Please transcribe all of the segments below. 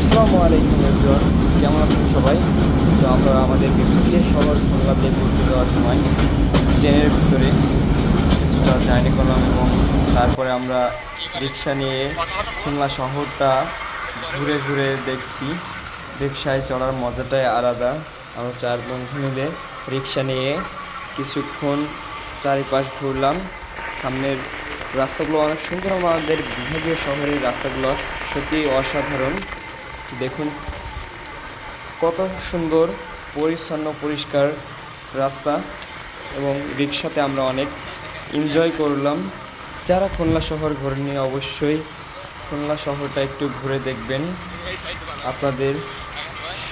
আসসালামু আলাইকুম এভরিওয়ান, কেমন আছেন সবাই? তো আমরা আমাদের বিশেষ শহর খুলনাতে ঘুরতে যাওয়ার সময় ট্রেনের ভিতরে কিছুটা জার্নি করলাম এবং তারপরে আমরা রিক্সা নিয়ে খুলনা শহরটা ঘুরে ঘুরে দেখছি। রিক্সায় চড়ার মজাটাই আলাদা। আমরা 4 বন্ধু মিলে রিক্সা নিয়ে কিছুক্ষণ চারিপাশ ঘুরলাম। সামনের রাস্তাগুলো অনেক সুন্দর, আমাদের বিভাগীয় শহরের রাস্তাগুলো সত্যিই অসাধারণ। দেখুন কত সুন্দর, পরিচ্ছন্ন, পরিষ্কার রাস্তা এবং রিক্সাতে আমরা অনেক এনজয় করলাম। যারা খুলনা শহর ঘোরেননি অবশ্যই খুলনা শহরটা একটু ঘুরে দেখবেন। আপনাদের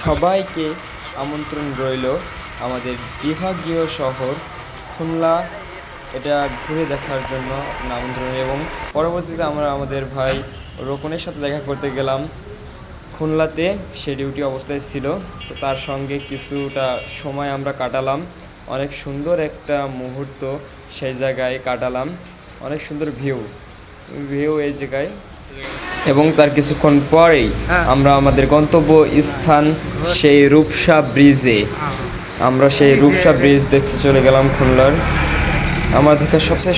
সবাইকে আমন্ত্রণ রইল আমাদের বিভাগীয় শহর খুলনা এটা ঘুরে দেখার জন্য আমন্ত্রণ। এবং পরবর্তীতে আমরা আমাদের ভাই রোকনের সাথে দেখা করতে গেলাম খুলনাতে, সে ডিউটি অবস্থায় ছিল। তো তার সঙ্গে কিছুটা সময় আমরা কাটালাম, অনেক সুন্দর একটা মুহূর্ত সেই জায়গায় কাটালাম। অনেক সুন্দর ভিউ এই জায়গায়। এবং তার কিছুক্ষণ পরেই আমরা আমাদের গন্তব্য স্থান সেই রূপসা ব্রিজে, আমরা সেই রূপসা ব্রিজ দেখতে চলে গেলাম খুলনার। আমার দেখা সবচেয়ে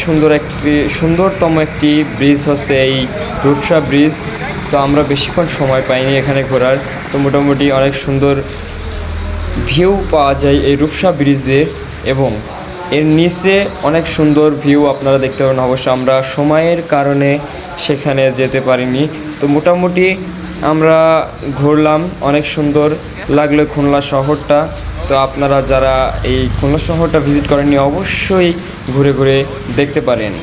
সুন্দরতম একটি ব্রিজ হচ্ছে এই রূপসা ব্রিজ। তো আমরা বেশিক্ষণ সময় পাইনি এখানে ঘোরার, তো মোটামুটি অনেক সুন্দর ভিউ পাওয়া যায় এই রূপসা ব্রিজে এবং এর নিচে অনেক সুন্দর ভিউ আপনারা দেখতে পাবেন। অবশ্য আমরা সময়ের কারণে সেখানে যেতে পারিনি। তো মোটামুটি আমরা ঘুরলাম, অনেক সুন্দর লাগলো খুলনা শহরটা। তো আপনারা যারা এই খুলনা শহরটা ভিজিট করেননি অবশ্যই ঘুরে ঘুরে দেখতে পারেন।